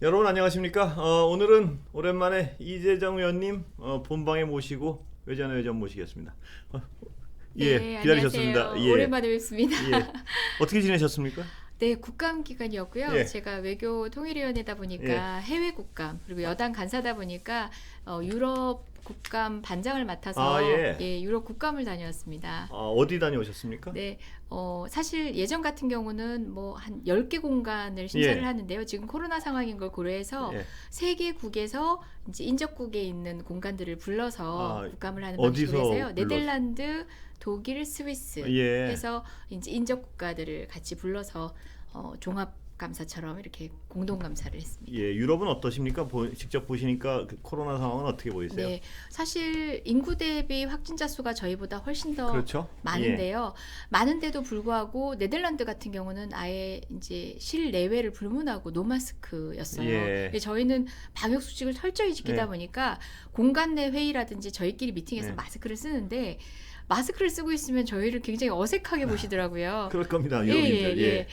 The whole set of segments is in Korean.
여러분 안녕하십니까? 오늘은 오랜만에 이재정 의원님 본방에 모시고 외전 모시겠습니다. 어, 예, 네, 기다리셨습니다. 안녕하세요. 예, 오랜만에 뵙습니다. 예. 어떻게 지내셨습니까? 네, 국감 기간이었고요. 예, 제가 외교 통일위원회다 예. 보니까 해외 국감, 그리고 여당 간사다 보니까 유럽 국감 반장을 아, 맡아서 예. 유럽 국감을 다녀왔습니다. 어디 다녀오셨습니까? 네, 사실 예전 같은 경우는 뭐 한 10개 공간을 심사를 예, 하는데요. 지금 코로나 상황인 걸 고려해서 예. 3개국에서 이제 인접국에 있는 공간들을 불러서 아, 국감을 하는 방식으로 어디서 해서요. 불렀? 네덜란드, 독일, 스위스 예. 해서 이제 인접 국가들을 같이 불러서 종합 감사처럼 이렇게 공동 감사를 했습니다. 예, 유럽은 어떠십니까? 직접 보시니까 그 코로나 상황은 어떻게 보이세요? 네, 사실 인구 대비 확진자 수가 저희보다 훨씬 더 그렇죠? 예, 많은데요. 많은데도 불구하고 네덜란드 같은 경우는 아예 이제 실내외를 불문하고 노마스크였어요. 예, 근데 저희는 방역 수칙을 철저히 지키다 예, 보니까 공간 내 회의라든지 저희끼리 미팅에서 예. 마스크를 쓰는데 마스크를 쓰고 있으면 저희를 굉장히 어색하게 보시더라고요. 그럴 겁니다, 예, 유럽인들. 예, 예. 예,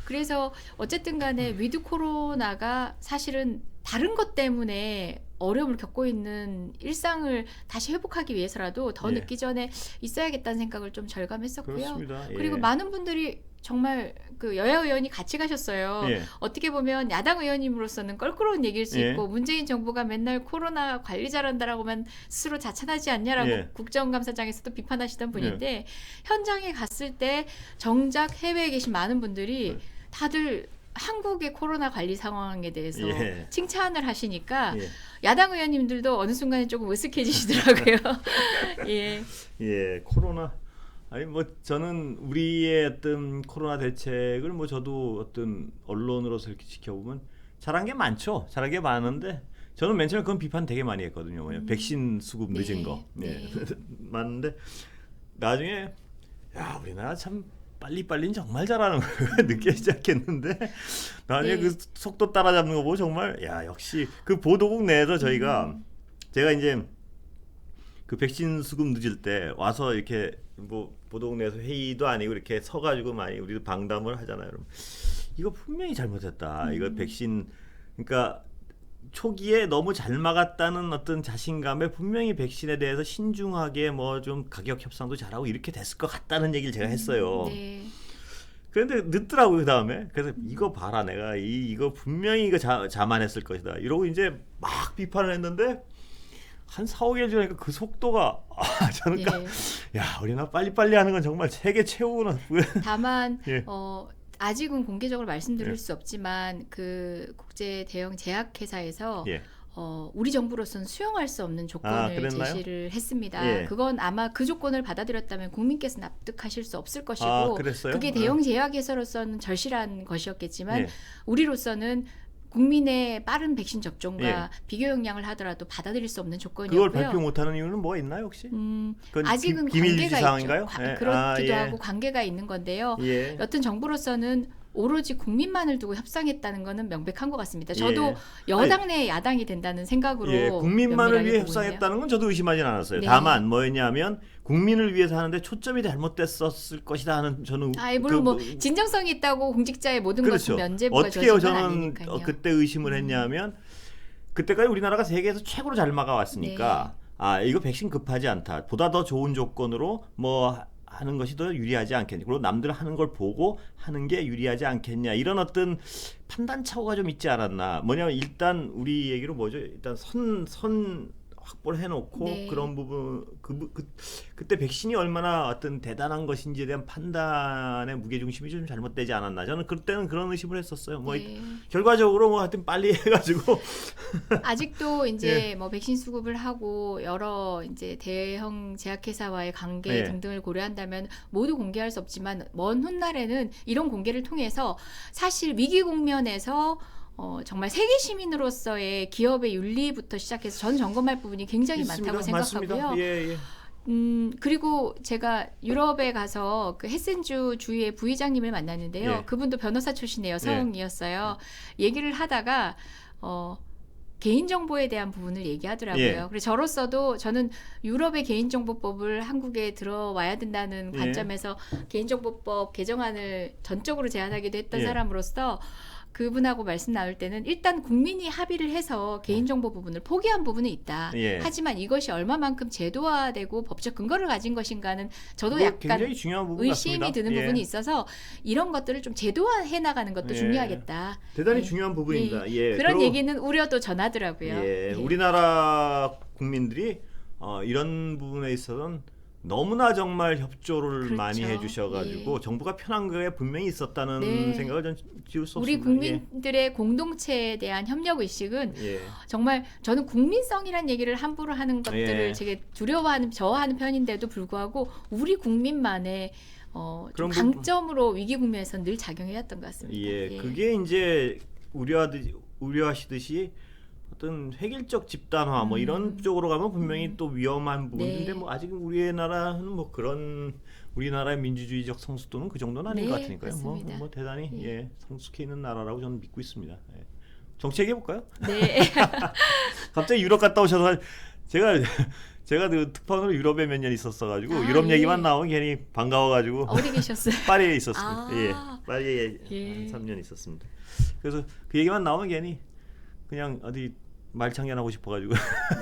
그래서 어쨌든 간에 위드 코로나가 사실은 다른 것 때문에 어려움을 겪고 있는 일상을 다시 회복하기 위해서라도 더 예. 늦기 전에 있어야겠다는 생각을 좀 절감했었고요. 그렇습니다. 그리고 예, 많은 분들이 정말 그 여야 의원이 같이 가셨어요. 예, 어떻게 보면 야당 의원님으로서는 껄끄러운 얘기일 수 예, 있고 문재인 정부가 맨날 코로나 관리 잘한다라고만 스스로 자찬하지 않냐라고 예, 국정감사장에서도 비판하시던 예. 분인데 현장에 갔을 때 정작 해외에 계신 많은 분들이 다들 한국의 코로나 관리 상황에 대해서 예. 칭찬을 하시니까 예. 야당 의원님들도 어느 순간에 조금 으쓱해지시더라고요. 예. 예, 코로나. 아니 뭐 저는 우리의 어떤 코로나 대책을 뭐 저도 어떤 언론으로서 이렇게 지켜보면 잘한 게 많죠. 잘한 게 많은데 저는 맨 처음에 그건 비판 되게 많이 했거든요. 뭐냐, 백신 수급 늦은 네, 거. 예. 네. 많은데 나중에 야, 우리나라 참 빨리빨리는 정말 잘하는 거 느끼기 시작했는데 나중에 네. 그 속도 따라잡는 거 보고 정말 야, 역시 그 보도국 내에서 저희가 제가 이제 그 백신 수급 늦을 때 와서 이렇게 뭐 보도국 내에서 회의도 아니고 이렇게 서가지고 많이 우리도 방담을 하잖아요. 그럼 이거 분명히 잘못했다. 이거 백신 그러니까 초기에 너무 잘 막았다는 어떤 자신감에 분명히 백신에 대해서 신중하게 뭐 좀 가격 협상도 잘하고 이렇게 됐을 것 같다는 얘기를 제가 했어요. 네. 그런데 늦더라고요 그 다음에. 그래서 이거 봐라 내가 이거 분명히 이거 자만했을 것이다. 이러고 이제 막 비판을 했는데 한 4, 5개월 전에 그 속도가 저는 네. 야 우리나라 빨리빨리 하는 건 정말 세계 최고구나. 다만 예, 아직은 공개적으로 말씀드릴 예, 수 없지만 그 국제 대형 제약회사에서 예. 우리 정부로서는 수용할 수 없는 조건을 그랬나요? 제시를 했습니다. 예. 그건 아마 그 조건을 받아들였다면 국민께서 납득하실 수 없을 것이고 그랬어요? 그게 대형 제약회사로서는 절실한 것이었겠지만 예, 우리로서는 국민의 빠른 백신 접종과 예. 비교 역량을 하더라도 받아들일 수 없는 그걸 발표 조건이었고요. 못하는 이유는 뭐가 있나요 혹시? 그건 아직은 비밀 관계가 사항인가요? 있죠. 예. 그렇기도 예. 하고 관계가 있는 건데요. 예. 여튼 정부로서는 오로지 국민만을 두고 협상했다는 것은 명백한 것 같습니다. 저도 예. 여당 내 야당이 된다는 생각으로 예, 국민만을 면밀하게 위해 보고 있네요. 협상했다는 건 저도 의심하진 않았어요. 네. 다만 뭐였냐면 국민을 위해서 하는데 초점이 잘못됐었을 것이다 하는 저는 물론 뭐 진정성이 있다고 공직자의 모든 그렇죠. 것은 면죄부가 어떻게 주어진 건 저는 아니니까요. 그때 의심을 했냐면 그때까지 우리나라가 세계에서 최고로 잘 막아왔으니까 이거 백신 급하지 않다. 보다 더 좋은 조건으로 뭐 하는 것이 더 유리하지 않겠냐. 그리고 남들 하는 걸 보고 하는 게 유리하지 않겠냐. 이런 어떤 판단 착오가 좀 있지 않았나. 뭐냐면 일단 우리 얘기로 뭐죠? 일단 선 확보를 해놓고 네. 그런 부분 그때 백신이 얼마나 어떤 대단한 것인지에 대한 판단의 무게중심이 좀 잘못되지 않았나. 저는 그때는 그런 의심을 했었어요. 뭐 네. 결과적으로 뭐 하여튼 빨리 해가지고 아직도 이제 뭐 백신 수급을 하고 여러 이제 대형 제약회사와의 관계 예. 등등을 고려한다면 모두 공개할 수 없지만 먼 훗날에는 이런 공개를 통해서 사실 위기 국면에서 정말 세계 시민으로서의 기업의 윤리부터 시작해서 전 점검할 부분이 굉장히 많다고 생각하고요. 맞습니다. 예. 그리고 제가 유럽에 가서 그 헤센주 주의 부의장님을 만났는데요. 예. 그분도 변호사 출신의 여성이었어요. 얘기를 하다가 개인정보에 대한 부분을 얘기하더라고요. 예. 그래서 저로서도 저는 유럽의 개인정보법을 한국에 들어와야 된다는 예. 관점에서 개인정보법 개정안을 전적으로 제안하기도 했던 예. 사람으로서 그분하고 말씀 나눌 때는 일단 국민이 합의를 해서 개인정보 부분을 포기한 부분은 있다. 예. 하지만 이것이 얼마만큼 제도화되고 법적 근거를 가진 것인가는 저도 그거 약간 굉장히 중요한 부분 의심이 같습니다. 드는 예. 부분이 있어서 이런 것들을 좀 제도화해 나가는 것도 예. 중요하겠다. 대단히 예. 중요한 부분입니다. 예. 그런 그리고 얘기는 우려도 전하더라고요. 예, 예. 우리나라 국민들이 이런 부분에 있어서는 너무나 정말 협조를 그렇죠. 많이 해주셔가지고 예. 정부가 편한 게 분명히 있었다는 네. 생각을 전 지울 수 우리 없습니다. 국민들의 공동체에 대한 협력 의식은 예. 정말 저는 국민성이란 얘기를 함부로 하는 것들을 예. 되게 두려워하는 저하는 편인데도 불구하고 우리 국민만의 좀 그런 강점으로 위기 국면에서 늘 작용해왔던 것 같습니다. 예, 그게 이제 우려하시듯이 어떤 획일적 집단화 뭐 이런 쪽으로 가면 분명히 또 위험한 부분인데 네. 뭐 아직 우리나라는 뭐 그런 우리나라의 민주주의적 성숙도는 그 정도는 아닌 네, 것 같으니까요. 맞습니다. 뭐 대단히 예. 예, 성숙해 있는 나라라고 저는 믿고 있습니다. 예. 정치 얘기해 볼까요? 네. 갑자기 유럽 갔다 오셔서 제가 그 특파원으로 유럽에 몇 년 있었어가지고 아, 유럽 예. 얘기만 나오면 괜히 반가워가지고 어디 계셨어요? 파리에 있었습니다. 아. 예, 파리에 예. 한 3년 있었습니다. 그래서 그 얘기만 나오면 괜히 그냥 어디 말창년하고 싶어가지고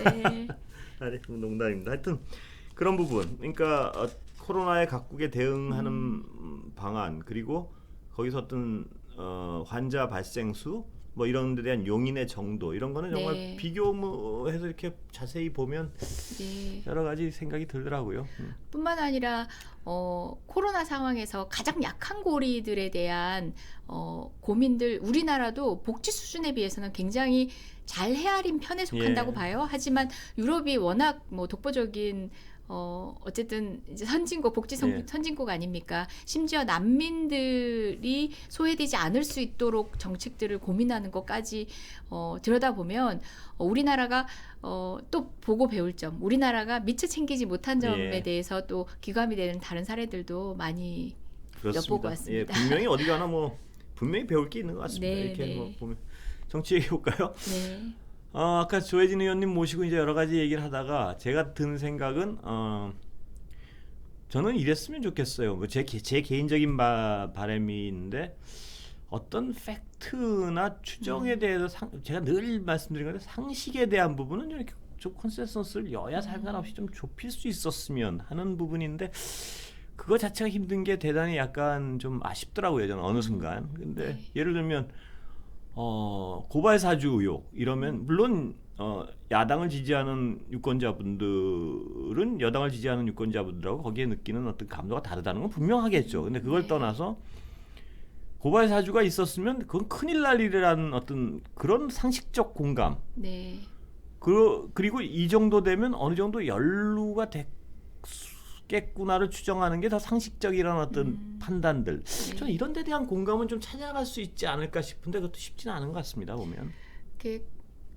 네. 아니 농담입니다. 하여튼 그런 부분, 그러니까 코로나의 각국에 대응하는 방안 그리고 거기서 어떤 환자 발생 수 뭐 이런 데 대한 용인의 정도 이런 거는 정말 네. 비교해서 이렇게 자세히 보면 네. 여러 가지 생각이 들더라고요. 뿐만 아니라 코로나 상황에서 가장 약한 고리들에 대한 고민들 우리나라도 복지 수준에 비해서는 굉장히 잘 헤아린 편에 속한다고 예. 봐요. 하지만 유럽이 워낙 뭐 독보적인 어쨌든 이제 선진국 복지 예. 선진국 아닙니까? 심지어 난민들이 소외되지 않을 수 있도록 정책들을 고민하는 것까지 들여다보면 우리나라가 또 보고 배울 점, 우리나라가 미처 챙기지 못한 점에 예. 대해서 또 귀감이 되는 다른 사례들도 많이 엿보고 왔습니다. 예, 분명히 어디 가나 뭐 분명히 배울 게 있는 것 같습니다. 네, 이렇게 네. 뭐 보면 정치 얘기해 볼까요? 네. 아까 조혜진 의원님 모시고 이제 여러 가지 얘기를 하다가 제가 든 생각은 저는 이랬으면 좋겠어요. 뭐 제 개인적인 바람이 있는데 어떤 팩트나 추정에 대해서 제가 늘 말씀드린 건데 상식에 대한 부분은 이렇게 좀 컨센서스를 여야 상관없이 좀 좁힐 수 있었으면 하는 부분인데 그거 자체가 힘든 게 대단히 약간 좀 아쉽더라고요. 저는 어느 순간. 근데 네. 예를 들면 고발 사주 의혹 이러면 물론 야당을 지지하는 유권자분들은 여당을 지지하는 유권자분들하고 거기에 느끼는 어떤 감도가 다르다는 건 분명하겠죠. 근데 그걸 네. 떠나서 고발 사주가 있었으면 그건 큰일 날 일이라는 어떤 그런 상식적 공감 네. 그리고 이 정도 되면 어느 정도 연루가 됐겠구나를 추정하는 게 더 상식적이라는 어떤 판단들. 네. 저는 이런 데 대한 공감은 좀 찾아갈 수 있지 않을까 싶은데 그것도 쉽지는 않은 것 같습니다. 보면.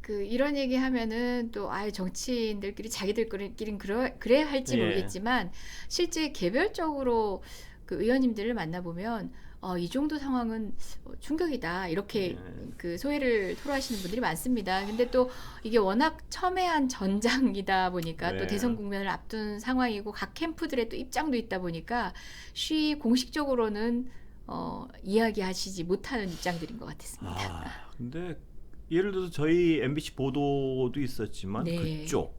이런 얘기 하면은 또 정치인들끼리 자기들끼리는 그래야 할지 예. 모르겠지만 실제 개별적으로 그 의원님들을 만나보면 이 정도 상황은 충격이다 이렇게 그 소회를 토로하시는 분들이 많습니다. 근데 또 이게 워낙 첨예한 전장이다 보니까 네. 또 대선 국면을 앞둔 상황이고 각 캠프들의 또 입장도 있다 보니까 쉬 공식적으로는 이야기하시지 못하는 입장들인 것 같았습니다. 근데 예를 들어서 저희 MBC 보도도 있었지만 네. 그쪽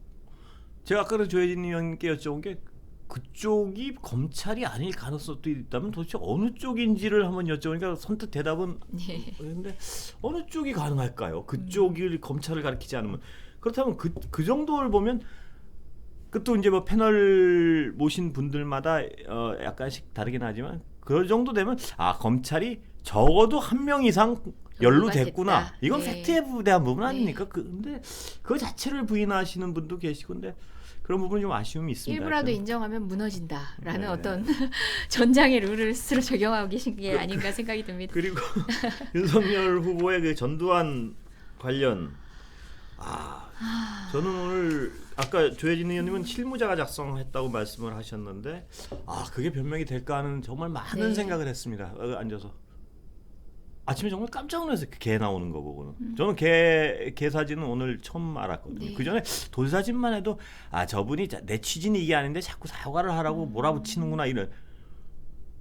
제가 아까 조혜진 의원께 여쭤본 게 그쪽이 검찰이 아닐 가능성도 있다면 도대체 어느 쪽인지를 한번 여쭤보니까 선뜻 대답은 네. 근데 어느 쪽이 가능할까요? 그쪽이 검찰을 가리키지 않으면 그렇다면 그 정도를 보면 그것도 이제 뭐 패널 모신 분들마다 약간씩 다르긴 하지만 그 정도 되면 검찰이 적어도 한 명 이상 연루됐구나. 됐다. 이건 네. 팩트에 대한 부분 네. 아닙니까? 근데 그 자체를 부인하시는 분도 계시고 근데 그런 부분이 좀 아쉬움이 있습니다. 일부라도 하여튼. 인정하면 무너진다라는 네. 어떤 전장의 룰을 스스로 적용하고 계신 게 아닌가 생각이 듭니다. 그리고 윤석열 후보의 그 전두환 관련 저는 오늘 아까 조혜진 의원님은 실무자가 작성했다고 말씀을 하셨는데 그게 변명이 될까 하는 정말 많은 네. 생각을 했습니다. 앉아서 아침에 정말 깜짝 놀랐어요. 그 개 나오는 거 보고는. 저는 개 사진은 오늘 처음 알았거든요. 네. 그 전에 돌 사진만 해도 저분이 내 취지는 이게 아닌데 자꾸 사과를 하라고 몰아붙이는구나 이런.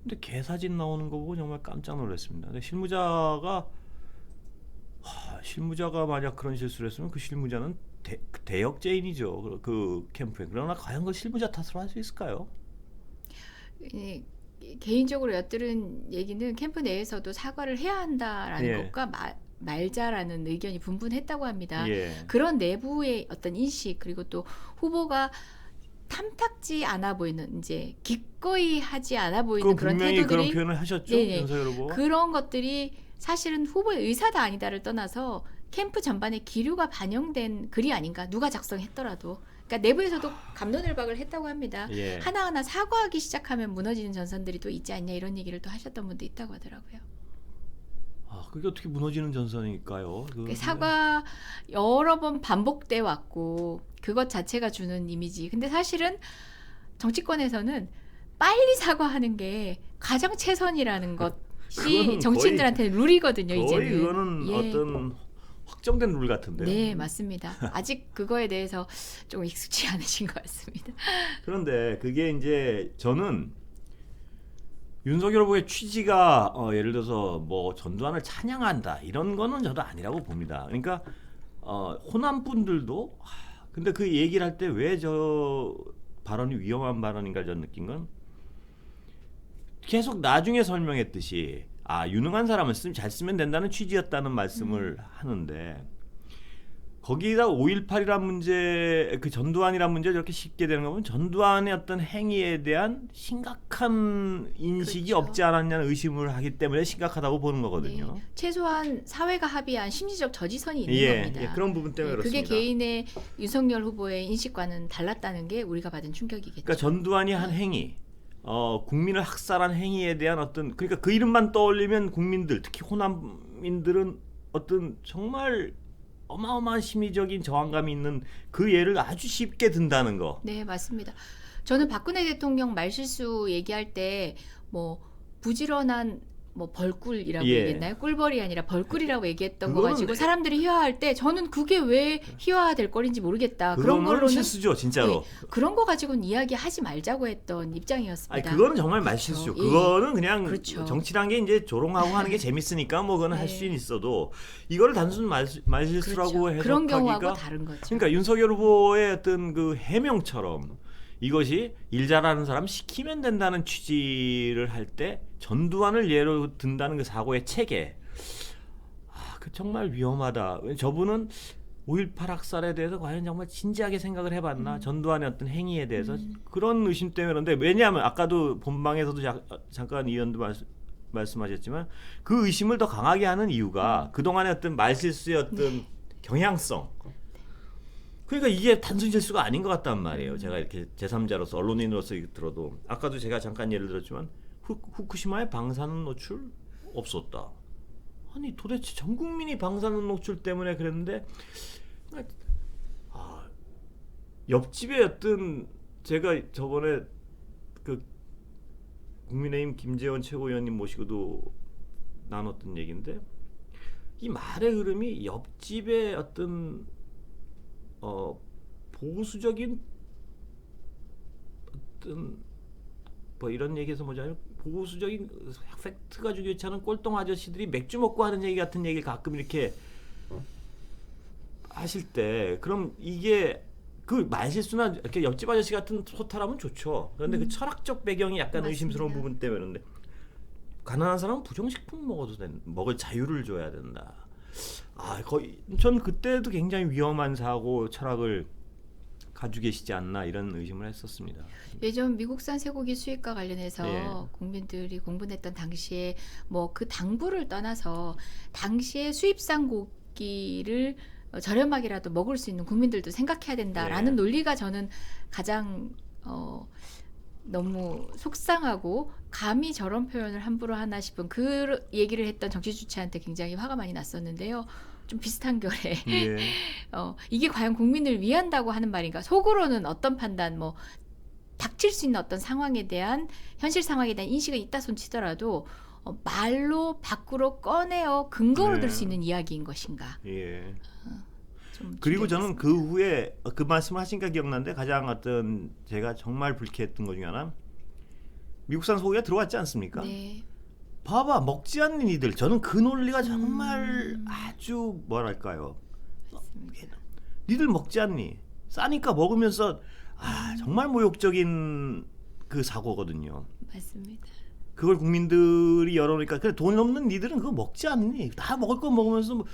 근데 개 사진 나오는 거 보고 정말 깜짝 놀랐습니다. 근데 실무자가 실무자가 만약 그런 실수를 했으면 그 실무자는 대역죄인이죠. 그 캠프에. 그러나 과연 그 실무자 탓으로 할 수 있을까요? 개인적으로 엿들은 얘기는 캠프 내에서도 사과를 해야 한다라는 예. 것과 말자라는 의견이 분분했다고 합니다. 예. 그런 내부의 어떤 인식 그리고 또 후보가 탐탁지 않아 보이는 이제 기꺼이 하지 않아 보이는 그런 분명히 그런 태도들이 표현을 하셨죠. 네네. 윤석열 후보. 그런 것들이 사실은 후보의 의사다 아니다를 떠나서 캠프 전반에 기류가 반영된 글이 아닌가 누가 작성했더라도 그러니까 내부에서도 갑론을박을 했다고 합니다. 예. 하나하나 사과하기 시작하면 무너지는 전선들이 또 있지 않냐 이런 얘기를 또 하셨던 분도 있다고 하더라고요. 그게 어떻게 무너지는 전선일까요? 사과 여러 번 반복돼 왔고 그것 자체가 주는 이미지. 근데 사실은 정치권에서는 빨리 사과하는 게 가장 최선이라는 것이 그거는 정치인들한테는 룰이거든요. 거의 이제는. 그거는 예. 어떤 확정된 룰 같은데요. 네, 맞습니다. 아직 그거에 대해서 좀 익숙치 않으신 것 같습니다. 그런데 그게 이제 저는 윤석열 후보의 취지가 예를 들어서 뭐 전두환을 찬양한다 이런 거는 저도 아니라고 봅니다. 그러니까 호남 분들도 근데 그 얘기를 할 때 왜 저 발언이 위험한 발언인가 저는 느낀 건 계속 나중에 설명했듯이 유능한 사람은 잘 쓰면 된다는 취지였다는 말씀을 하는데 거기다 5.18이란 문제, 그 전두환이란 문제가 저렇게 쉽게 되는 거 보면 전두환의 어떤 행위에 대한 심각한 인식이 그렇죠. 없지 않았냐는 의심을 하기 때문에 심각하다고 보는 거거든요. 네, 최소한 사회가 합의한 심리적 저지선이 있는 예, 겁니다. 예, 그런 부분 때문에 네, 그게 그렇습니다. 개인의 윤석열 후보의 인식과는 달랐다는 게 우리가 받은 충격이겠죠. 그러니까 전두환이 한 행위, 국민을 학살한 행위에 대한 어떤 그러니까 그 이름만 떠올리면 국민들, 특히 호남민들은 어떤 정말 어마어마한 심리적인 저항감이 있는 그 예를 아주 쉽게 든다는 거. 네, 맞습니다. 저는 박근혜 대통령 말실수 얘기할 때 뭐 부지런한 뭐 벌꿀이라고 예. 얘기했나요? 꿀벌이 아니라 벌꿀이라고 얘기했던 거 그거는- 가지고 사람들이 희화할 때 저는 그게 왜 희화될 거리인지 모르겠다. 그런 그거는 걸로는 실수죠, 진짜로. 그런 거 가지고는 이야기하지 말자고 했던 입장이었습니다. 아니 그거는 정말 말실수죠. 그렇죠. 그거는 그냥 그렇죠. 정치란 게 이제 조롱하고 하는 게 재밌으니까 뭐 그거는 할 네. 수는 있어도 이거를 단순 말실수라고 그렇죠. 그런 경우하고 해석하기가 다른 거죠. 그러니까 윤석열 후보의 어떤 그 해명처럼 이것이 일 잘하는 사람 시키면 된다는 취지를 할 때 전두환을 예로 든다는 그 사고의 체계 그 정말 위험하다. 저분은 5.18 학살에 대해서 과연 정말 진지하게 생각을 해봤나? 전두환의 어떤 행위에 대해서 그런 의심 때문에 그런데 왜냐하면 아까도 본방에서도 잠깐 이 의원도 말씀하셨지만 그 의심을 더 강하게 하는 이유가 그동안의 어떤 말실수의 어떤 경향성 그러니까 이게 단순 실수가 아닌 것 같단 말이에요. 제가 이렇게 제3자로서 언론인으로서 들어도 아까도 제가 잠깐 예를 들었지만 후쿠시마의 방사능 노출 없었다. 아니 도대체 전 국민이 방사능 노출 때문에 그랬는데 옆집에 어떤 제가 저번에 그 국민의힘 김재원 최고위원님 모시고도 나눴던 얘기인데 이 말의 흐름이 옆집의 어떤 보수적인 어떤 뭐 이런 얘기에서 뭐냐면 보수적인 팩트가 중요치 않은 꼴통 아저씨들이 맥주 먹고 하는 얘기 같은 얘기를 가끔 이렇게 하실 때 그럼 이게 그 말실수나 이렇게 옆집 아저씨 같은 소탈하면 좋죠. 그런데 그 철학적 배경이 약간 맞습니다. 의심스러운 부분 때문에 그런데 가난한 사람은 부정식품 먹어도 먹을 자유를 줘야 된다. 거의 전 그때도 굉장히 위험한 사고 철학을 가지고 계시지 않나 이런 의심을 했었습니다. 예전 미국산 쇠고기 수입과 관련해서 예. 국민들이 공분했던 당시에 뭐 그 당부를 떠나서 당시에 수입산 고기를 저렴하게라도 먹을 수 있는 국민들도 생각해야 된다라는 예. 논리가 저는 가장 너무 속상하고 감히 저런 표현을 함부로 하나 싶은 그 얘기를 했던 정치 주체한테 굉장히 화가 많이 났었는데요. 좀 비슷한 결에 예. 이게 과연 국민을 위한다고 하는 말인가? 속으로는 어떤 판단, 뭐 닥칠 수 있는 어떤 상황에 대한 현실 상황에 대한 인식은 있다 손치더라도 말로 밖으로 꺼내어 근거로 네. 들 수 있는 이야기인 것인가? 예. 좀 그리고 준비해봤습니다. 저는 그 후에 그 말씀을 하시니까 기억나는데 가장 어떤 제가 정말 불쾌했던 것 중에 하나 미국산 소고기가 들어왔지 않습니까? 네, 봐봐 먹지 않는 이들 저는 그 논리가 정말 아주 뭐랄까요 니들 먹지 않니 싸니까 먹으면서 정말 모욕적인 그 사고거든요. 맞습니다. 그걸 국민들이 열어놓으니까 그래 돈 없는 니들은 그거 먹지 않니 다 먹을 거 먹으면서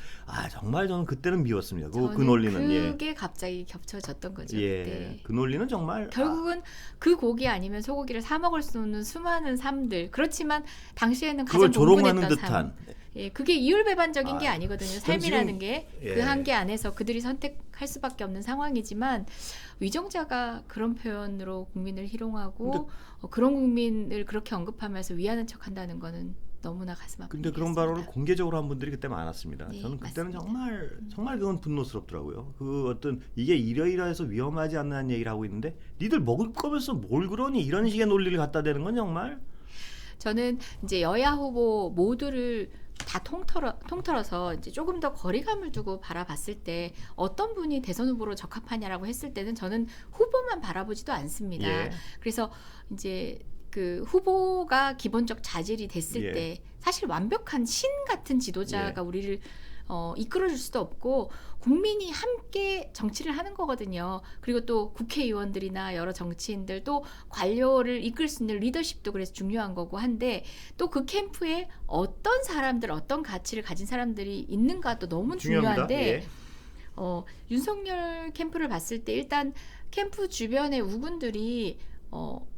정말 저는 그때는 미웠습니다. 그 논리는 그게 갑자기 겹쳐졌던 거죠. 예. 그때. 그 논리는 정말 결국은 그 고기 아니면 소고기를 사 먹을 수 없는 수많은 삶들. 그렇지만 당시에는 그걸 가장 조롱하는 공분했던 삶. 듯한 예, 그게 이율배반적인 게 아니거든요. 삶이라는 게 예. 그 한계 안에서 그들이 선택할 수밖에 없는 상황이지만 위정자가 그런 표현으로 국민을 희롱하고 그런 국민을 그렇게 언급하면서 위하는 척한다는 거는 너무나 가슴 아픈 근데 그런 일이었습니다. 발언을 공개적으로 한 분들이 그때 많았습니다. 네, 저는 그때는 맞습니다. 정말 그건 분노스럽더라고요. 그 어떤 이게 이러이러해서 위험하지 않는 얘기를 하고 있는데 니들 먹을 거면서 뭘 그러니 이런 식의 논리를 갖다 대는 건 정말 저는 이제 여야 후보 모두를 다 통틀어서 이제 조금 더 거리감을 두고 바라봤을 때 어떤 분이 대선 후보로 적합하냐라고 했을 때는 저는 후보만 바라보지도 않습니다. 예. 그래서 이제 그 후보가 기본적 자질이 됐을 예. 때 사실 완벽한 신 같은 지도자가 우리를 이끌어줄 수도 없고 국민이 함께 정치를 하는 거거든요. 그리고 또 국회의원들이나 여러 정치인들 또 관료를 이끌 수 있는 리더십도 그래서 중요한 거고 한데 또 그 캠프에 어떤 사람들 어떤 가치를 가진 사람들이 있는가도 너무 중요합니다. 중요한데 예. 윤석열 캠프를 봤을 때 일단 캠프 주변의 우군들이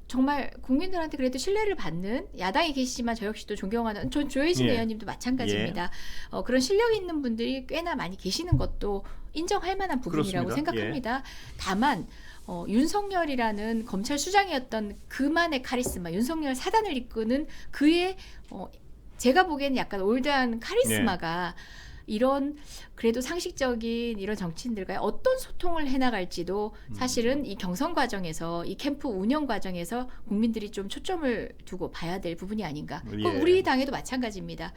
정말 국민들한테 그래도 신뢰를 받는 야당에 계시지만 저 역시도 존경하는 조혜진 예. 의원님도 마찬가지입니다. 그런 실력 있는 분들이 꽤나 많이 계시는 것도 인정할 만한 부분이라고 그렇습니다. 생각합니다. 다만 윤석열이라는 검찰 수장이었던 그만의 카리스마, 윤석열 사단을 이끄는 그의 제가 보기에는 약간 올드한 카리스마가 이런 그래도 상식적인 이런 정치인들과의 어떤 소통을 해나갈지도 사실은 이 경선 과정에서 이 캠프 운영 과정에서 국민들이 좀 초점을 두고 봐야 될 부분이 아닌가. 예. 우리 당에도 마찬가지입니다.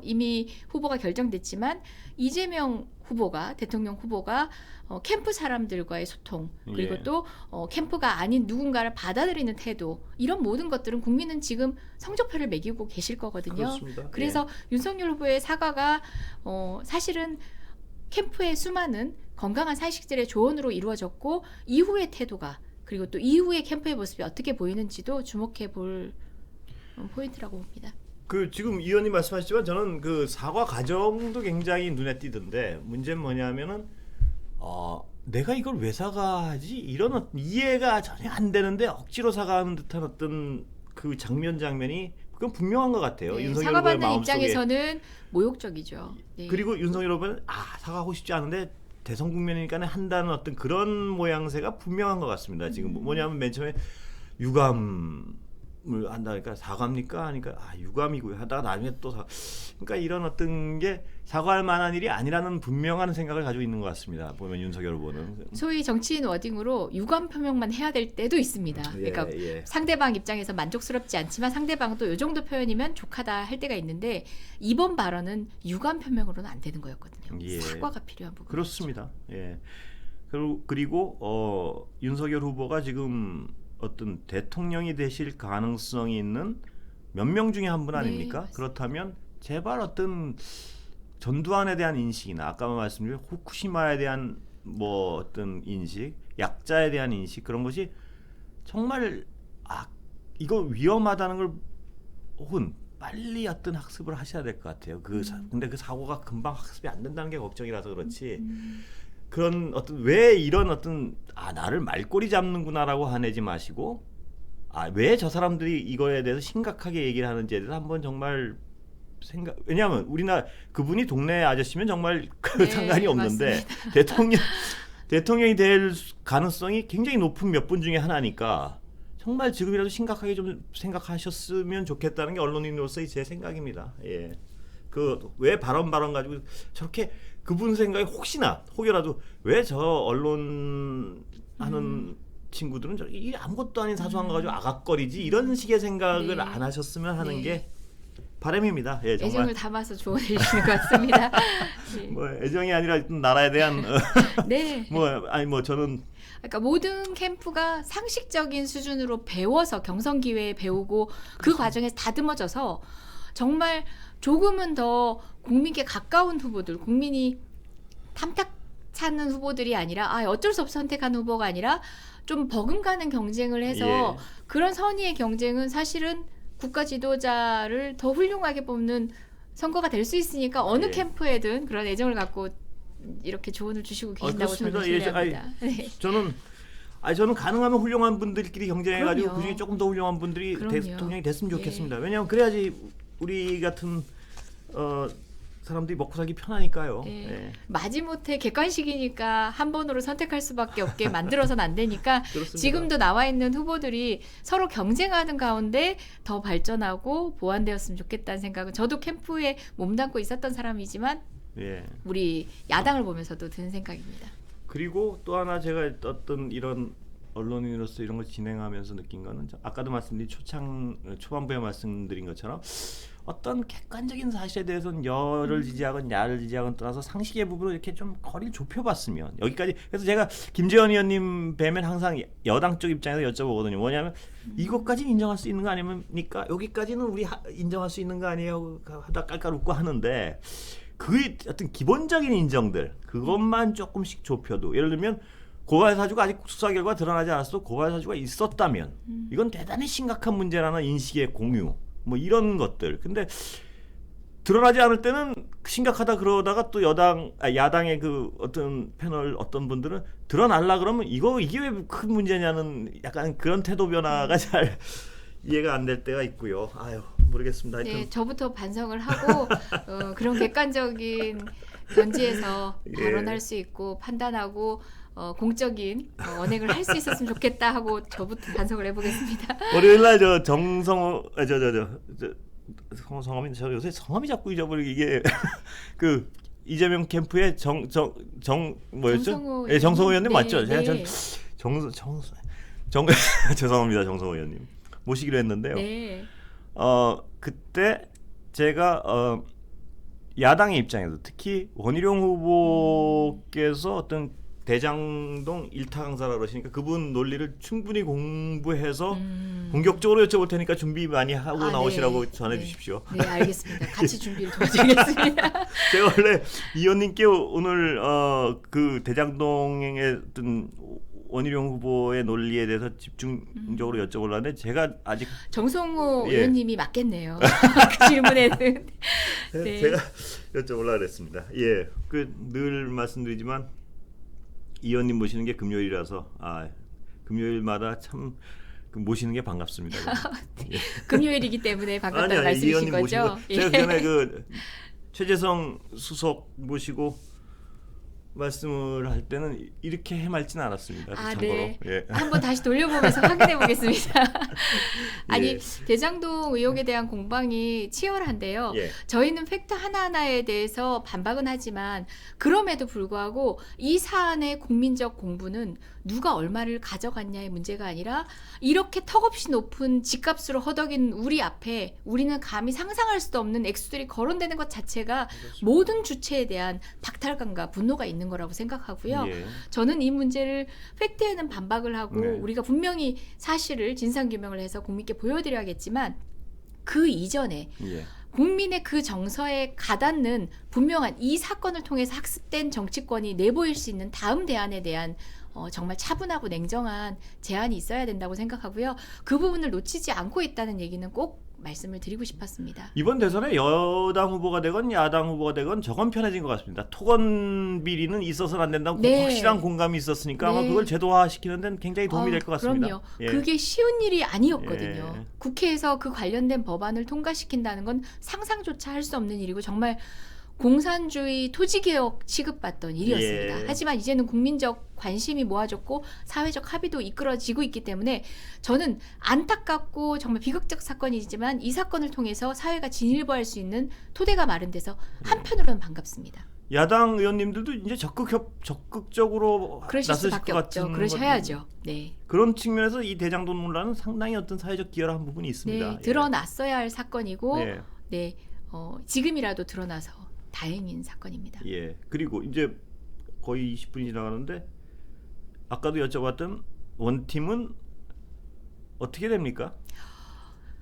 이미 후보가 결정됐지만 이재명 후보가 대통령 후보가 캠프 사람들과의 소통 그리고 예. 또 캠프가 아닌 누군가를 받아들이는 태도 이런 모든 것들은 국민은 지금 성적표를 매기고 계실 거거든요. 그렇습니다. 그래서 윤석열 후보의 사과가 사실은 캠프의 수많은 건강한 상식들의 조언으로 이루어졌고 이후의 태도가 그리고 또 이후의 캠프의 모습이 어떻게 보이는지도 주목해 볼 포인트라고 봅니다. 그 지금 이 의원님 말씀하셨지만 저는 그 사과 과정도 굉장히 눈에 띄던데 문제는 뭐냐면은 내가 이걸 왜 사과하지 이런 이해가 전혀 안 되는데 억지로 사과하는 듯한 어떤 그 장면이 그건 분명한 것 같아요. 네, 윤석열 후보의 사과받는 마음속에. 입장에서는 모욕적이죠. 네. 그리고 윤석열 후보는 사과하고 싶지 않은데 대선 국면이니까 한다는 어떤 그런 모양새가 분명한 것 같습니다. 지금 뭐냐면 맨 처음에 유감을 한다니까 사과입니까? 하니까 유감이고요. 하다가 나중에 또 그러니까 이런 어떤 게 사과할 만한 일이 아니라는 분명한 생각을 가지고 있는 것 같습니다. 보면 윤석열 후보는 소위 정치인 워딩으로 유감 표명만 해야 될 때도 있습니다. 그러니까 상대방 입장에서 만족스럽지 않지만 상대방도 이 정도 표현이면 족하다 할 때가 있는데 이번 발언은 유감 표명으로는 안 되는 거였거든요. 예. 사과가 필요한 부분. 그렇습니다. 예. 그리고 윤석열 후보가 지금 어떤 대통령이 되실 가능성이 있는 몇 명 중에 한 분 아닙니까? 네, 그렇다면 제발 어떤 전두환에 대한 인식이나 아까 말씀드린 후쿠시마에 대한 뭐 어떤 인식, 약자에 대한 인식 그런 것이 정말 이거 위험하다는 걸 혹은 빨리 어떤 학습을 하셔야 될 것 같아요. 근데 그 사고가 금방 학습이 안 된다는 게 걱정이라서 그렇지. 그런 어떤 왜 이런 어떤 나를 말꼬리 잡는구나라고 화내지 마시고 왜 저 사람들이 이거에 대해서 심각하게 얘기를 하는지에 대해서 한번 정말 왜냐하면 우리나라 그분이 동네 아저씨면 정말 네, 상관이 없는데 대통령이 될 가능성이 굉장히 높은 몇 분 중에 하나니까 정말 지금이라도 심각하게 좀 생각하셨으면 좋겠다는 게 언론인으로서의 제 생각입니다. 예. 그 왜 발언 가지고 저렇게 그분 생각에 혹여라도 왜 저 언론 하는 친구들은 이 아무것도 아닌 사소한 거 가지고 아각거리지 이런 식의 생각을 안 하셨으면 하는 게 바람입니다. 예, 정말. 애정을 담아서 조언해 주시는 것 같습니다. 네. 뭐 애정이 아니라 나라에 대한 네. 저는 그러니까 모든 캠프가 상식적인 수준으로 배워서 경선 기회에 배우고 그 과정에서 다듬어져서 정말 조금은 더 국민께 가까운 후보들, 국민이 탐탁 찾는 후보들이 아니라 어쩔 수 없어 선택한 후보가 아니라 좀 버금가는 경쟁을 해서 예. 그런 선의의 경쟁은 사실은 국가 지도자를 더 훌륭하게 뽑는 선거가 될 수 있으니까 어느 예. 캠프에든 그런 애정을 갖고 이렇게 조언을 주시고 계신다고 저는 그렇습니다. 예, 신뢰합니다. 네. 저는 가능하면 훌륭한 분들끼리 경쟁해가지고 그럼요. 그중에 조금 더 훌륭한 분들이 그럼요. 대통령이 됐으면 예. 좋겠습니다. 왜냐하면 그래야지 우리 같은 사람들이 먹고 살기 편하니까요. 예. 예. 마지못해 객관식이니까 한 번으로 선택할 수밖에 없게 만들어서는 안 되니까 그렇습니다. 지금도 나와 있는 후보들이 서로 경쟁하는 가운데 더 발전하고 보완되었으면 좋겠다는 생각은 저도 캠프에 몸담고 있었던 사람이지만 예. 우리 야당을 보면서도 드는 생각입니다. 그리고 또 하나 제가 어떤 이런 언론인으로서 이런 걸 진행하면서 느낀 거는 아까도 말씀드린 초반부에 말씀드린 것처럼 어떤 객관적인 사실에 대해서는 여를 지지하건 야를 지지하건 떠나서 상식의 부분으로 이렇게 좀 거리를 좁혀봤으면 여기까지. 그래서 제가 김재원 의원님 뵈면 항상 여당 쪽 입장에서 여쭤보거든요. 뭐냐면 이것까지는 인정할 수 있는 거 아닙니까? 여기까지는 우리 인정할 수 있는 거 아니에요? 하다 깔깔 웃고 하는데 그 어떤 기본적인 인정들 그것만 조금씩 좁혀도, 예를 들면 고발 사주가 아직 수사 결과 드러나지 않았어도 고발 사주가 있었다면 이건 대단히 심각한 문제라는 인식의 공유, 뭐 이런 것들. 근데 드러나지 않을 때는 심각하다 그러다가 또 야당의 그 어떤 패널 어떤 분들은 드러날라 그러면 이게 왜 큰 문제냐는 약간 그런 태도 변화가 잘 이해가 안 될 때가 있고요. 아유, 모르겠습니다. 하여튼 네, 저부터 반성을 하고 그런 객관적인 견지에서 예. 발언할 수 있고 판단하고 공적인 언행을 할 수 있었으면 좋겠다 하고 저부터 반성을 해보겠습니다. 월요일날 저 정성호 성함이 저 요새 성함이 자꾸 잊어버리게 이게 그 이재명 캠프의 뭐였죠? 정성호 예, 정성호 의원님 네, 맞죠? 제가 네. 죄송합니다, 정성호 의원님 모시기로 했는데요. 네. 그때 제가 야당의 입장에서 특히 원희룡 후보께서 어떤 대장동 일타 강사라 그러시니까 그분 논리를 충분히 공부해서 본격적으로 여쭤볼 테니까 준비 많이 하고 나오시라고 네. 전해 네. 주십시오. 네, 알겠습니다. 같이 준비를 도와드리겠습니다. 제가 원래 이 의원님께 오늘 그 대장동의 어떤 원희룡 후보의 논리에 대해서 집중적으로 여쭤보려는데 제가 아직 정성호 예. 의원님이 맞겠네요. 그 질문에는. 네. 제가 여쭤보려고 그랬습니다. 예, 그 늘 말씀드리지만 이 의원님 모시는 게 금요일이라서 금요일마다 참 모시는 게 반갑습니다. 예. 금요일이기 때문에 반갑다는 아니, 이 말씀이신 의원님 거죠? 모시고 제가 그전에 그 최재성 수석 모시고 말씀을 할 때는 이렇게 해맑지는 않았습니다. 참고로. 네. 예. 한번 다시 돌려보면서 확인해 보겠습니다. 아니, 예. 대장동 의혹에 대한 공방이 치열한데요. 예. 저희는 팩트 하나하나에 대해서 반박은 하지만 그럼에도 불구하고 이 사안의 국민적 공분은 누가 얼마를 가져갔냐의 문제가 아니라 이렇게 턱없이 높은 집값으로 허덕인 우리 앞에 우리는 감히 상상할 수도 없는 액수들이 거론되는 것 자체가 모든 주체에 대한 박탈감과 분노가 있는 거라고 생각하고요. 예. 저는 이 문제를 팩트에는 반박을 하고 네. 우리가 분명히 사실을 진상규명을 해서 국민께 보여드려야겠지만 그 이전에 예. 국민의 그 정서에 가닿는 분명한 이 사건을 통해서 학습된 정치권이 내보일 수 있는 다음 대안에 대한 정말 차분하고 냉정한 제안이 있어야 된다고 생각하고요. 그 부분을 놓치지 않고 있다는 얘기는 꼭 말씀을 드리고 싶었습니다. 이번 대선에 여당 후보가 되건 야당 후보가 되건 저건 편해진 것 같습니다. 토건 비리는 있어서는 안 된다고 네. 확실한 공감이 있었으니까 아마 네. 그걸 제도화시키는 데는 굉장히 도움이 될 것 같습니다. 그럼요. 예. 그게 쉬운 일이 아니었거든요. 예. 국회에서 그 관련된 법안을 통과시킨다는 건 상상조차 할 수 없는 일이고 정말 공산주의 토지개혁 취급받던 일이었습니다. 예. 하지만 이제는 국민적 관심이 모아졌고 사회적 합의도 이끌어지고 있기 때문에 저는 안타깝고 정말 비극적 사건이지만 이 사건을 통해서 사회가 진일보할 수 있는 토대가 마련돼서 한편으로는 반갑습니다. 야당 의원님들도 이제 적극적으로 그러실 나서실 수밖에 것 없죠. 같은 그러셔야죠. 네. 그런 측면에서 이 대장동 논란은 상당히 어떤 사회적 기여한 부분이 있습니다. 네, 드러났어야 할 사건이고 예. 네, 지금이라도 드러나서 다행인 사건입니다. 예. 그리고 이제 거의 20분이 지나가는데 아까도 여쭤봤던 원팀은 어떻게 됩니까?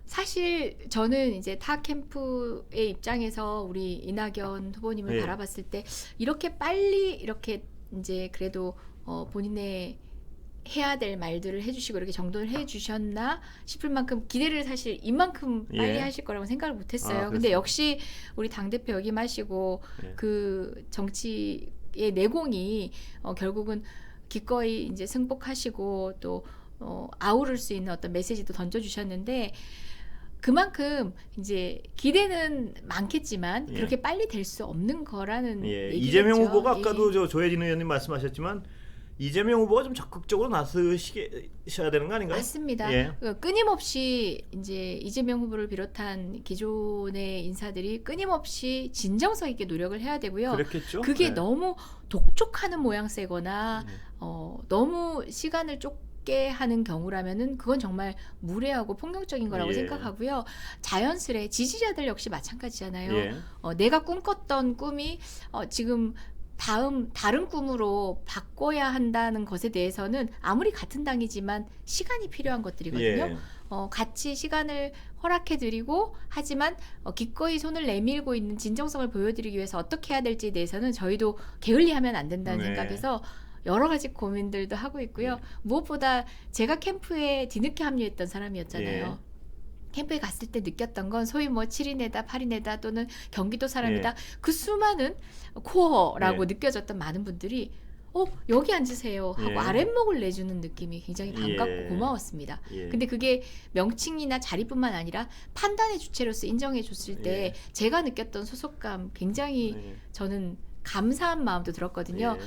사실 저는 이제 타 캠프의 입장에서 우리 이낙연 후보님을 예. 바라봤을 때 이렇게 빨리 이렇게 이제 그래도 본인의 해야 될 말들을 해주시고 이렇게 정돈을 해주셨나 싶을 만큼 기대를 사실 이만큼 빨리 예. 하실 거라고 생각을 못했어요. 아, 근데 그렇습니까? 역시 우리 당대표 역임하시고 예. 그 정치의 내공이 결국은 기꺼이 이제 승복하시고 또 아우를 수 있는 어떤 메시지도 던져주셨는데 그만큼 이제 기대는 많겠지만 예. 그렇게 빨리 될 수 없는 거라는 예, 얘기겠죠. 이재명 후보가 아까도 예. 저 조혜진 의원님 말씀하셨지만 이재명 후보가 좀 적극적으로 나서셔야 되는 거 아닌가요? 맞습니다. 예. 끊임없이 이제 이재명 후보를 비롯한 기존의 인사들이 끊임없이 진정성 있게 노력을 해야 되고요. 그렇겠죠. 그게 예. 너무 독촉하는 모양새거나 예. 너무 시간을 쫓게 하는 경우라면은 그건 정말 무례하고 폭력적인 거라고 예. 생각하고요. 자연스레 지지자들 역시 마찬가지잖아요. 예. 내가 꿈꿨던 꿈이 지금 다른 꿈으로 바꿔야 한다는 것에 대해서는 아무리 같은 당이지만 시간이 필요한 것들이거든요. 예. 같이 시간을 허락해드리고 하지만 기꺼이 손을 내밀고 있는 진정성을 보여드리기 위해서 어떻게 해야 될지에 대해서는 저희도 게을리하면 안 된다는 네. 생각에서 여러 가지 고민들도 하고 있고요. 네. 무엇보다 제가 캠프에 뒤늦게 합류했던 사람이었잖아요. 예. 캠프에 갔을 때 느꼈던 건 소위 뭐 7인에다 8인에다 또는 경기도 사람이다. 예. 그 수많은 코어라고 예. 느껴졌던 많은 분들이 여기 앉으세요 하고 예. 아랫목을 내주는 느낌이 굉장히 반갑고 예. 고마웠습니다. 예. 근데 그게 명칭이나 자리뿐만 아니라 판단의 주체로서 인정해 줬을 때 예. 제가 느꼈던 소속감 굉장히 예. 저는 감사한 마음도 들었거든요. 예.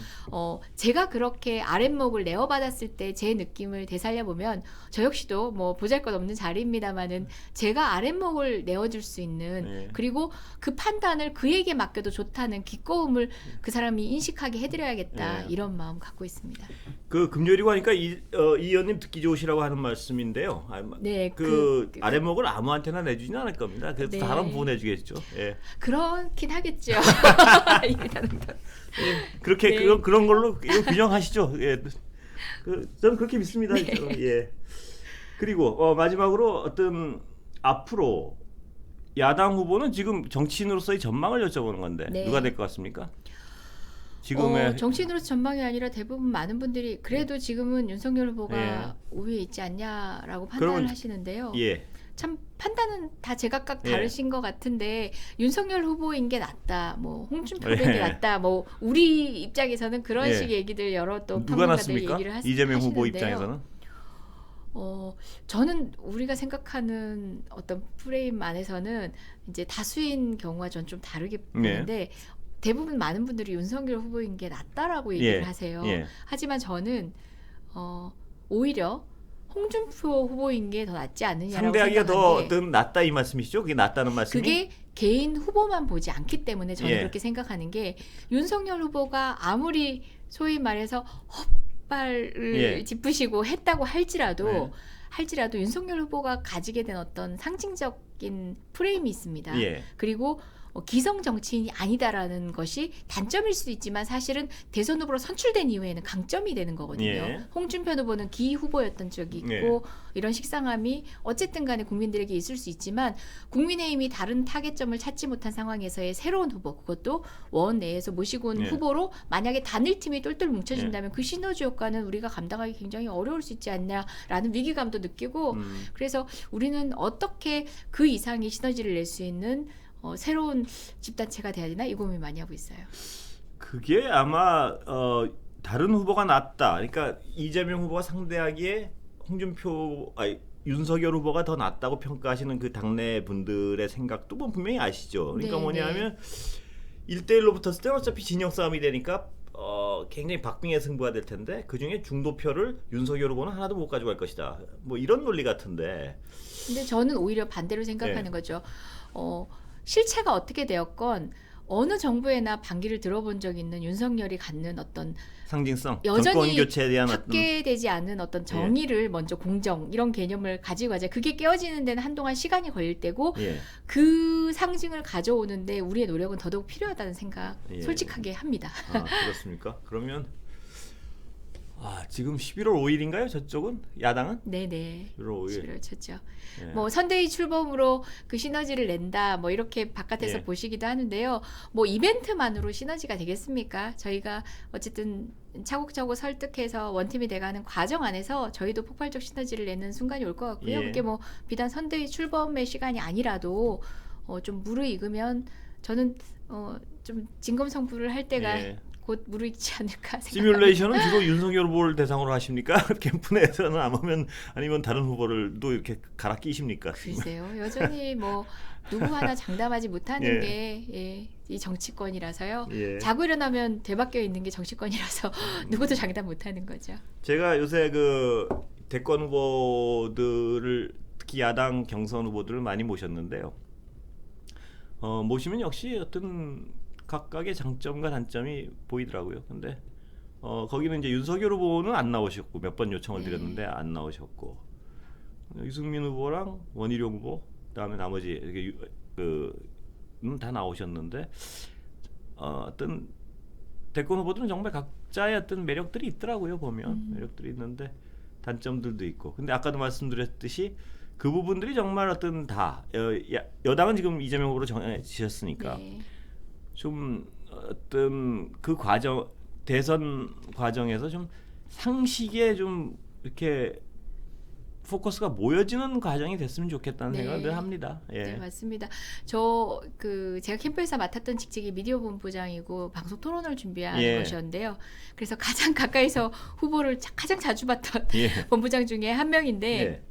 제가 그렇게 아랫목을 내어받았을 때 제 느낌을 되살려보면 저 역시도 뭐 보잘것없는 자리입니다만은 제가 아랫목을 내어줄 수 있는 예. 그리고 그 판단을 그에게 맡겨도 좋다는 기꺼움을 그 사람이 인식하게 해드려야겠다 예. 이런 마음 갖고 있습니다. 그 금요일이고 하니까 이 의원님 듣기 좋으시라고 하는 말씀인데요. 네, 그 아랫목을 아무한테나 내주지는 않을 겁니다. 그래서 네. 다른 부분 내주겠죠. 예. 그렇긴 하겠죠. 예. 그렇게 네. 그런 걸로 이거 규정하시죠. 예. 저는 그렇게 믿습니다. 네. 예. 그리고 마지막으로 어떤 앞으로 야당 후보는 지금 정치인으로서의 전망을 여쭤보는 건데 네. 누가 될 것 같습니까? 지금의 정치인으로서 전망이 아니라 대부분 많은 분들이 그래도 지금은 윤석열 후보가 예. 우위에 있지 않냐라고 판단을 그러면- 하시는데요. 예. 참 판단은 다 제각각 예. 다르신 것 같은데 윤석열 후보인 게 낫다, 뭐 홍준표 후보인 게 예. 낫다, 뭐 우리 입장에서는 그런 예. 식의 얘기들 여러 또 누가 평론가들 났습니까? 얘기를 이재명 후보 하시는데요. 입장에서는 저는 우리가 생각하는 어떤 프레임 안에서는 이제 다수인 경우와 전 좀 다르게 보는데 대부분 많은 분들이 윤석열 후보인 게 낫다라고 얘기를 예. 하세요. 예. 하지만 저는 오히려 홍준표 후보인 게 더 낫지 않느냐라고 상대하기가 더 생각하는 게 어떤 낫다 이 말씀이시죠? 그게 낫다는 말씀이 그게 개인 후보만 보지 않기 때문에 저는 예. 그렇게 생각하는 게 윤석열 후보가 아무리 소위 말해서 헛발을 예. 짚으시고 했다고 할지라도 네. 윤석열 후보가 가지게 된 어떤 상징적인 프레임이 있습니다. 예. 그리고 기성 정치인이 아니다라는 것이 단점일 수도 있지만 사실은 대선 후보로 선출된 이후에는 강점이 되는 거거든요. 예. 홍준표 후보는 기 후보였던 적이 있고 예. 이런 식상함이 어쨌든 간에 국민들에게 있을 수 있지만 국민의힘이 다른 타겟점을 찾지 못한 상황에서의 새로운 후보 그것도 원 내에서 모시고 온 예. 후보로 만약에 단일팀이 똘똘 뭉쳐진다면 그 시너지 효과는 우리가 감당하기 굉장히 어려울 수 있지 않냐라는 위기감도 느끼고 그래서 우리는 어떻게 그 이상의 시너지를 낼 수 있는 새로운 집단체가 돼야 되나 이 고민 많이 하고 있어요. 그게 아마 다른 후보가 낫다. 그러니까 이재명 후보가 상대하기에 윤석열 후보가 더 낫다고 평가하시는 그 당내 분들의 생각도 뭐 분명히 아시죠. 그러니까 네, 뭐냐면 1대1로 붙었을 때 어차피 진영 싸움이 되니까 굉장히 박빙의 승부가 될 텐데 그중에 중도표를 윤석열 후보는 하나도 못 가져갈 것이다. 뭐 이런 논리 같은데. 근데 저는 오히려 반대로 생각하는 네. 거죠. 실체가 어떻게 되었건 어느 정부에나 반기를 들어본 적 있는 윤석열이 갖는 어떤 상징성, 여전히 정권 교체에 대한 어떤 확계되지 않은 어떤 정의를 먼저 공정 이런 개념을 가지고 가자. 그게 깨어지는 데는 한동안 시간이 걸릴 때고 예. 그 상징을 가져오는데 우리의 노력은 더더욱 필요하다는 생각 예. 솔직하게 합니다. 아, 그렇습니까? 그러면 지금 11월 5일인가요? 저쪽은 야당은 네네. 11월 5일. 11월 쳤죠. 예. 뭐 선대위 출범으로 그 시너지를 낸다 뭐 이렇게 바깥에서 예. 보시기도 하는데요. 뭐 이벤트만으로 시너지가 되겠습니까? 저희가 어쨌든 차곡차곡 설득해서 원팀이 돼가는 과정 안에서 저희도 폭발적 시너지를 내는 순간이 올 것 같고요. 예. 그게 뭐 비단 선대위 출범의 시간이 아니라도 좀 무르익으면 저는 좀 진검성부를 할 때가 예. 곧 무르익지 않을까 생각합니다. 시뮬레이션은 주로 윤석열 후보를 대상으로 하십니까? 캠프 내에서는 아니면 다른 후보를도 이렇게 갈아 끼십니까? 글쎄요. 여전히 뭐 누구 하나 장담하지 못하는 예. 게 이 정치권이라서요. 예. 자고 일어나면 되바뀌어 있는 게 정치권이라서 누구도 장담 못하는 거죠. 제가 요새 그 대권 후보들을 특히 야당 경선 후보들을 많이 모셨는데요. 모시면 역시 어떤 각각의 장점과 단점이 보이더라고요. 근데 거기는 이제 윤석열 후보는 안 나오셨고 몇 번 요청을 네. 드렸는데 안 나오셨고 유승민 후보랑 원희룡 후보 그다음에 나머지 이렇게 다 나오셨는데 어떤 대권 후보들은 정말 각자의 어떤 매력들이 있더라고요. 보면 매력들이 있는데 단점들도 있고. 근데 아까도 말씀드렸듯이 그 부분들이 정말 어떤 여당은 지금 이재명 후보로 정해지셨으니까 네. 좀 어떤 그 과정 대선 과정에서 좀 상식에 좀 이렇게 포커스가 모여지는 과정이 됐으면 좋겠다는 네. 생각을 늘 합니다. 예. 네, 맞습니다. 제가 캠프에서 맡았던 직책이 미디어 본부장이고 방송 토론을 준비하는 예. 것이었는데요. 그래서 가장 가까이서 후보를 가장 자주 봤던 예. 본부장 중에 한 명인데 예.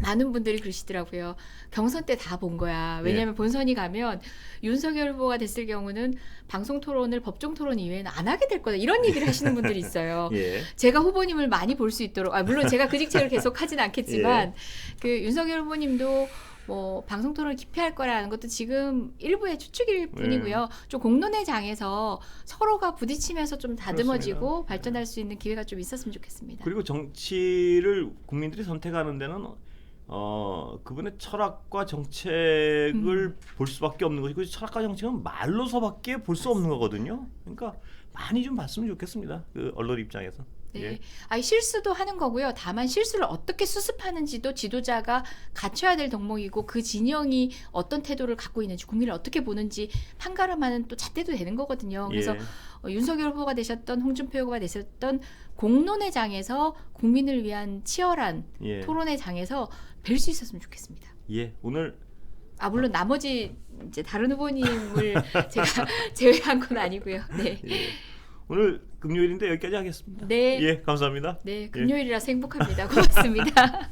많은 분들이 그러시더라고요. 경선 때 다 본 거야. 왜냐하면 본선이 가면 윤석열 후보가 됐을 경우는 방송 토론을 법정 토론 이외에는 안 하게 될 거다. 이런 얘기를 하시는 분들이 있어요. 예. 제가 후보님을 많이 볼 수 있도록 물론 제가 그 직책을 계속 하진 않겠지만 그 윤석열 후보님도 뭐 방송 토론을 기피할 거라는 것도 지금 일부의 추측일 뿐이고요. 좀 공론의 장에서 서로가 부딪히면서 좀 다듬어지고 그렇습니다. 발전할 수 있는 기회가 좀 있었으면 좋겠습니다. 그리고 정치를 국민들이 선택하는 데는 그분의 철학과 정책을 볼 수밖에 없는 것이고 철학과 정책은 말로서밖에 볼 수 없는 거거든요. 그러니까 많이 좀 봤으면 좋겠습니다. 그 언론 입장에서. 네. 예. 실수도 하는 거고요. 다만 실수를 어떻게 수습하는지도 지도자가 갖춰야 될 덕목이고 그 진영이 어떤 태도를 갖고 있는지 국민을 어떻게 보는지 판가름하는 또 잣대도 되는 거거든요. 그래서 예. 윤석열 후보가 되셨던 홍준표 후보가 되셨던 공론의 장에서 국민을 위한 치열한 예. 토론의 장에서 뵐 수 있었으면 좋겠습니다. 예. 오늘 물론 나머지 이제 다른 후보님을 제가 제외한 건 아니고요. 네. 예. 오늘 금요일인데 여기까지 하겠습니다. 네. 예, 감사합니다. 네, 금요일이라서 행복합니다. 고맙습니다.